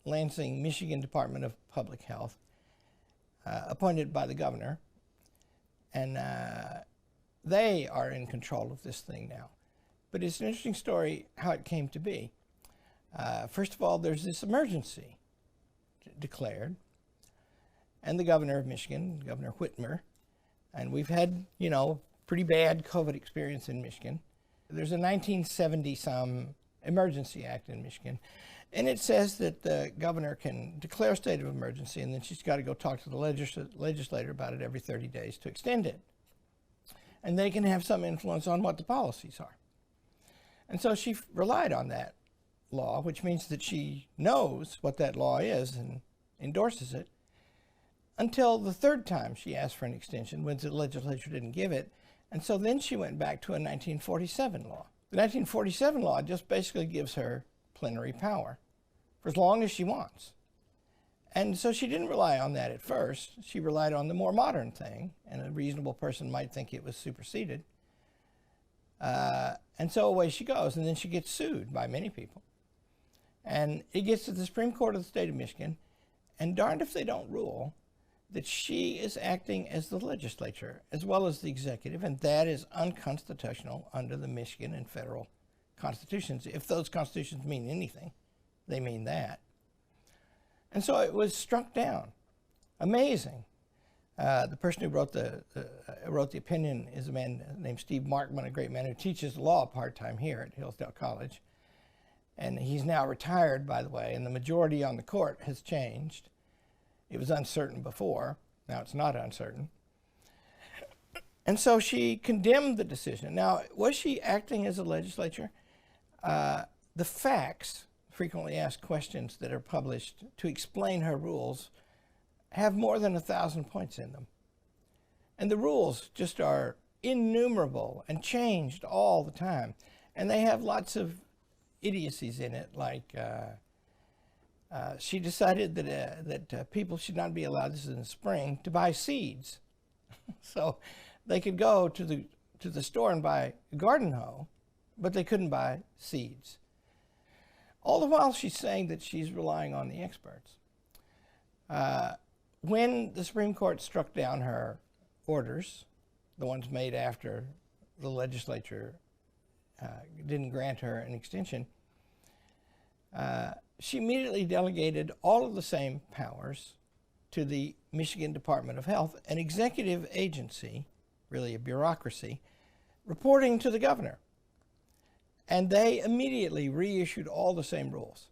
Lansing, Michigan Department of Public Health, appointed by the governor. And they are in control of this thing now. But it's an interesting story how it came to be. First of all, there's this emergency declared. And the governor of Michigan, Governor Whitmer, and we've had, pretty bad COVID experience in Michigan. There's a 1970-some Emergency Act in Michigan. And it says that the governor can declare a state of emergency, and then she's got to go talk to the legislator about it every 30 days to extend it. And they can have some influence on what the policies are. And so she relied on that law, which means that she knows what that law is and endorses it, until the third time she asked for an extension when the legislature didn't give it. And so then she went back to a 1947 law The 1947 law just basically gives her plenary power for as long as she wants. And so she didn't rely on that at first. She relied on the more modern thing, and a reasonable person might think it was superseded. And so away she goes, and then she gets sued by many people. And it gets to the Supreme Court of the state of Michigan, and darned if they don't rule that she is acting as the legislature as well as the executive, and that is unconstitutional under the Michigan and federal constitutions. If those constitutions mean anything, they mean that. And so it was struck down. Amazing. The person who wrote the opinion is a man named Steve Markman, a great man who teaches law part-time here at Hillsdale College. And he's now retired, by the way, and the majority on the court has changed. It was uncertain before. Now it's not uncertain. And so she condemned the decision. Now, was she acting as a legislature? The facts, frequently asked questions that are published to explain her rules, have more than 1,000 points in them. And the rules just are innumerable and changed all the time. And they have lots of idiocies in it, like she decided that people should not be allowed, this is in the spring, to buy seeds. So they could go to the store and buy a garden hoe, but they couldn't buy seeds. All the while she's saying that she's relying on the experts. When the Supreme Court struck down her orders, the ones made after the legislature didn't grant her an extension, she immediately delegated all of the same powers to the Michigan Department of Health, an executive agency, really a bureaucracy, reporting to the governor. And they immediately reissued all the same rules.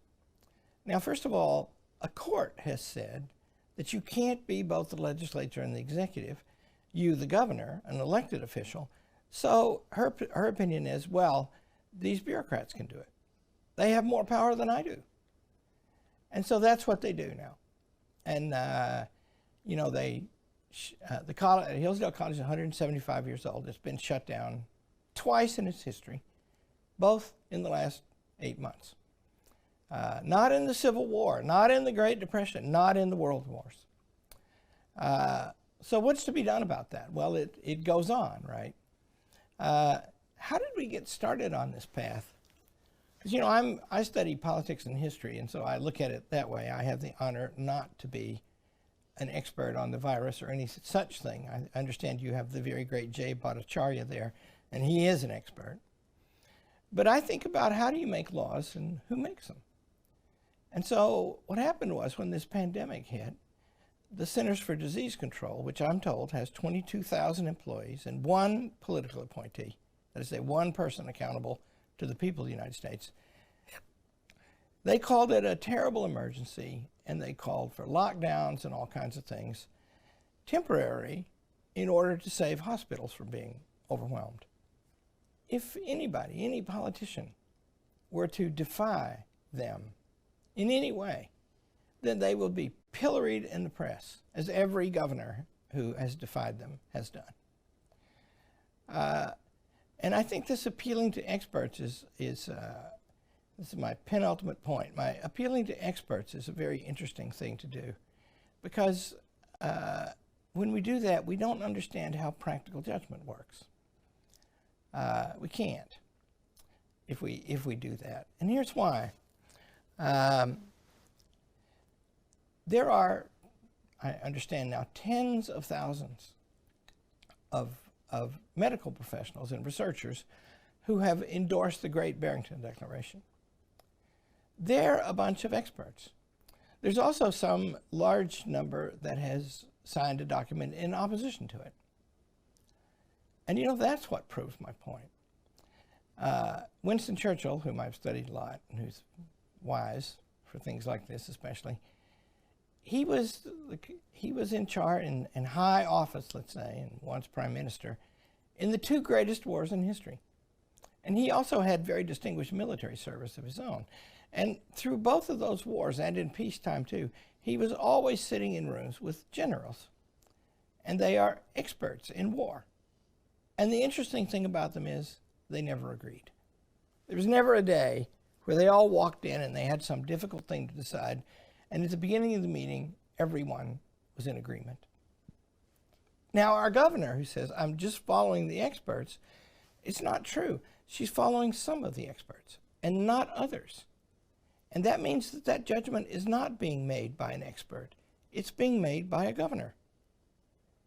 Now, first of all, a court has said that you can't be both the legislature and the executive, you, the governor, an elected official. So her opinion is, well, these bureaucrats can do it. They have more power than I do. And so that's what they do now. And, you know, Hillsdale College is 175 years old. It's been shut down twice in its history, both in the last 8 months. Not in the Civil War, not in the Great Depression, not in the World Wars. So what's to be done about that? Well, it goes on, right? How did we get started on this path? Because, you know, I study politics and history, and so I look at it that way. I have the honor not to be an expert on the virus or any such thing. I understand you have the very great Jay Bhattacharya there, and he is an expert. But I think about how do you make laws and who makes them? And so what happened was when this pandemic hit, the Centers for Disease Control, which I'm told has 22,000 employees and one political appointee, that is, to say, one person accountable to the people of the United States, they called it a terrible emergency, and they called for lockdowns and all kinds of things, temporary, in order to save hospitals from being overwhelmed. If anybody, any politician, were to defy them in any way, then they will be pilloried in the press, as every governor who has defied them has done. And I think this appealing to experts this is my penultimate point. My appealing to experts is a very interesting thing to do, because when we do that, we don't understand how practical judgment works. We can't if we do that. And here's why. There are, I understand now, tens of thousands of medical professionals and researchers who have endorsed the Great Barrington Declaration. They're a bunch of experts. There's also some large number that has signed a document in opposition to it. And you know, that's what proves my point. Winston Churchill, whom I've studied a lot, and who's wise for things like this especially, he was in charge, in high office, let's say, and once prime minister, in the two greatest wars in history. And he also had very distinguished military service of his own. And through both of those wars, and in peacetime too, he was always sitting in rooms with generals. And they are experts in war. And the interesting thing about them is they never agreed. There was never a day where they all walked in and they had some difficult thing to decide, and at the beginning of the meeting, everyone was in agreement. Now, our governor, who says, I'm just following the experts, it's not true. She's following some of the experts and not others. And that means that that judgment is not being made by an expert. It's being made by a governor.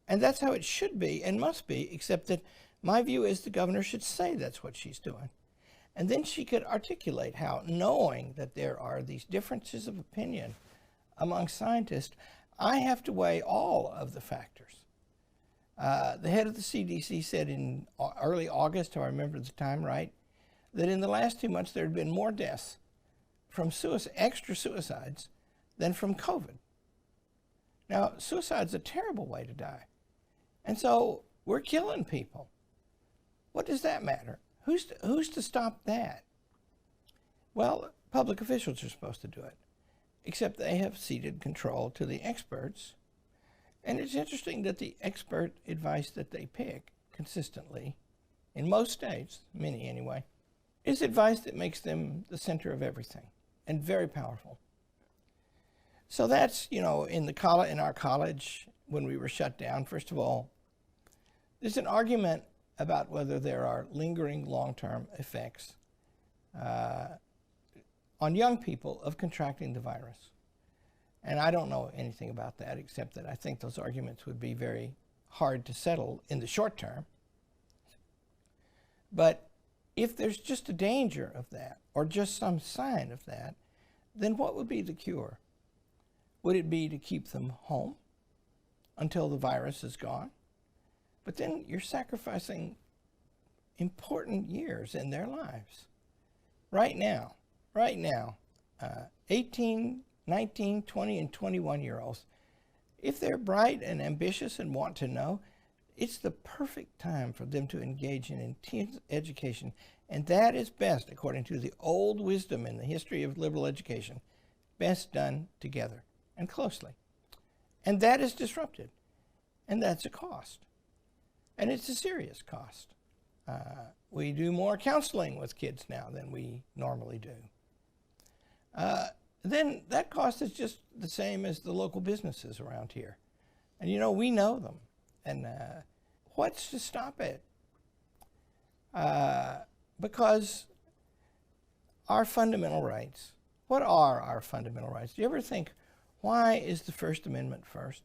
And that's how it should be and must be, except that my view is the governor should say that's what she's doing. And then she could articulate how, knowing that there are these differences of opinion among scientists, I have to weigh all of the factors. The head of the CDC said in early August, if I remember the time right, that in the last 2 months there had been more deaths from extra suicides than from COVID. Now, suicide's a terrible way to die. And so we're killing people. What does that matter? Who's to stop that? Well, public officials are supposed to do it, except they have ceded control to the experts. And it's interesting that the expert advice that they pick consistently, in most states, many anyway, is advice that makes them the center of everything and very powerful. So that's, in our college, when we were shut down, first of all, there's an argument about whether there are lingering long-term effects on young people of contracting the virus. And I don't know anything about that, except that I think those arguments would be very hard to settle in the short term. But if there's just a danger of that, or just some sign of that, then what would be the cure? Would it be to keep them home until the virus is gone? But then you're sacrificing important years in their lives. Right now, 18, 19, 20, and 21-year-olds, if they're bright and ambitious and want to know, it's the perfect time for them to engage in intense education. And that is best, according to the old wisdom in the history of liberal education, best done together and closely. And that is disrupted. And that's a cost. And it's a serious cost. We do more counseling with kids now than we normally do. Then that cost is just the same as the local businesses around here. And we know them. And what's to stop it? Because our fundamental rights, what are our fundamental rights? Do you ever think, why is the First Amendment first?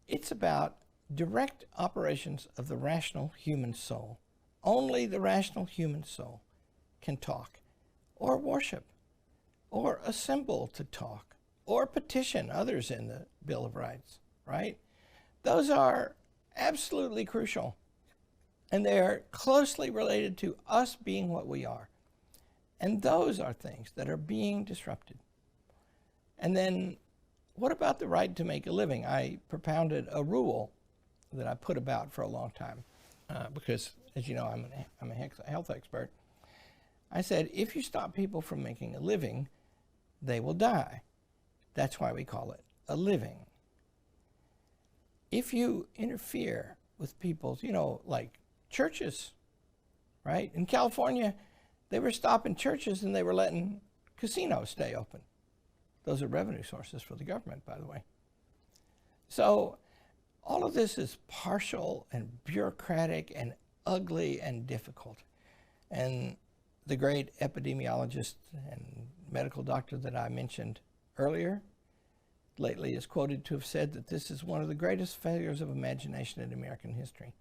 It's about direct operations of the rational human soul. Only the rational human soul can talk, or worship, or assemble to talk, or petition others in the Bill of Rights, right? Those are absolutely crucial, and they are closely related to us being what we are. And those are things that are being disrupted. And then what about the right to make a living? I propounded a rule that I put about for a long time because, as you know, I'm a health expert. I said, if you stop people from making a living, they will die. That's why we call it a living. If you interfere with people's, like churches, right? In California, they were stopping churches and they were letting casinos stay open. Those are revenue sources for the government, by the way. So all of this is partial and bureaucratic and ugly and difficult. And the great epidemiologist and medical doctor that I mentioned earlier lately is quoted to have said that this is one of the greatest failures of imagination in American history.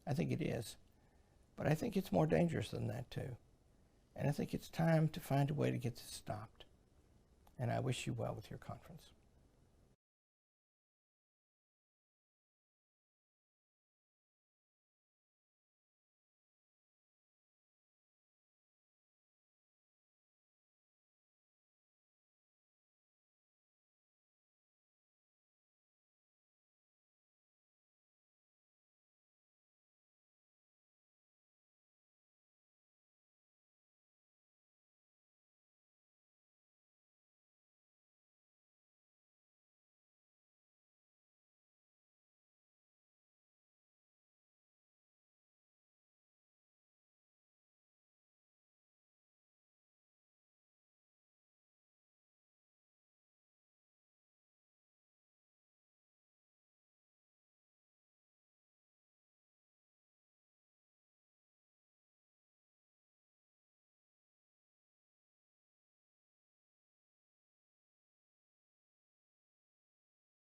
I think it is. But I think it's more dangerous than that, too. And I think it's time to find a way to get this stopped. And I wish you well with your conference.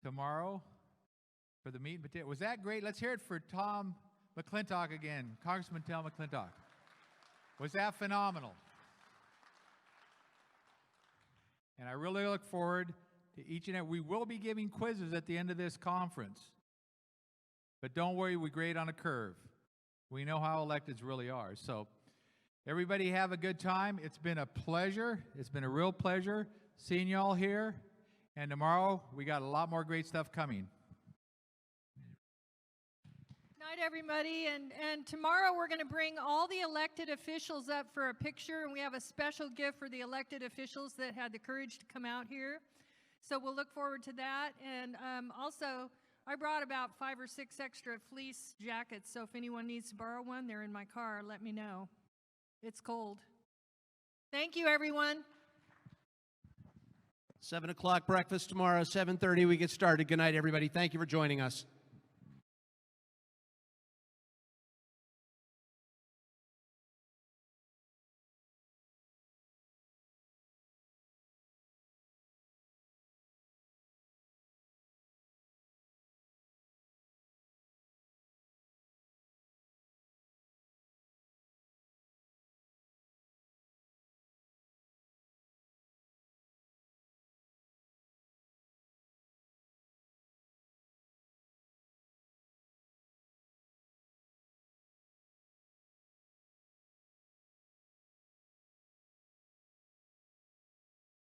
tomorrow for the meat and potato. Was that great? Let's hear it for Tom McClintock again, Congressman Tom McClintock. Was that phenomenal? And I really look forward to each and every. We will be giving quizzes at the end of this conference. But don't worry, we grade on a curve. We know how electeds really are. So everybody have a good time. It's been a pleasure. It's been a real pleasure seeing you all here. And tomorrow, we got a lot more great stuff coming. Night, everybody. And tomorrow we're going to bring all the elected officials up for a picture, and we have a special gift for the elected officials that had the courage to come out here. So we'll look forward to that. And also, I brought about 5 or 6 extra fleece jackets, so if anyone needs to borrow one, they're in my car. Let me know. It's cold. Thank you, everyone. 7 o'clock breakfast tomorrow, 7:30 we get started. Good night, everybody. Thank you for joining us.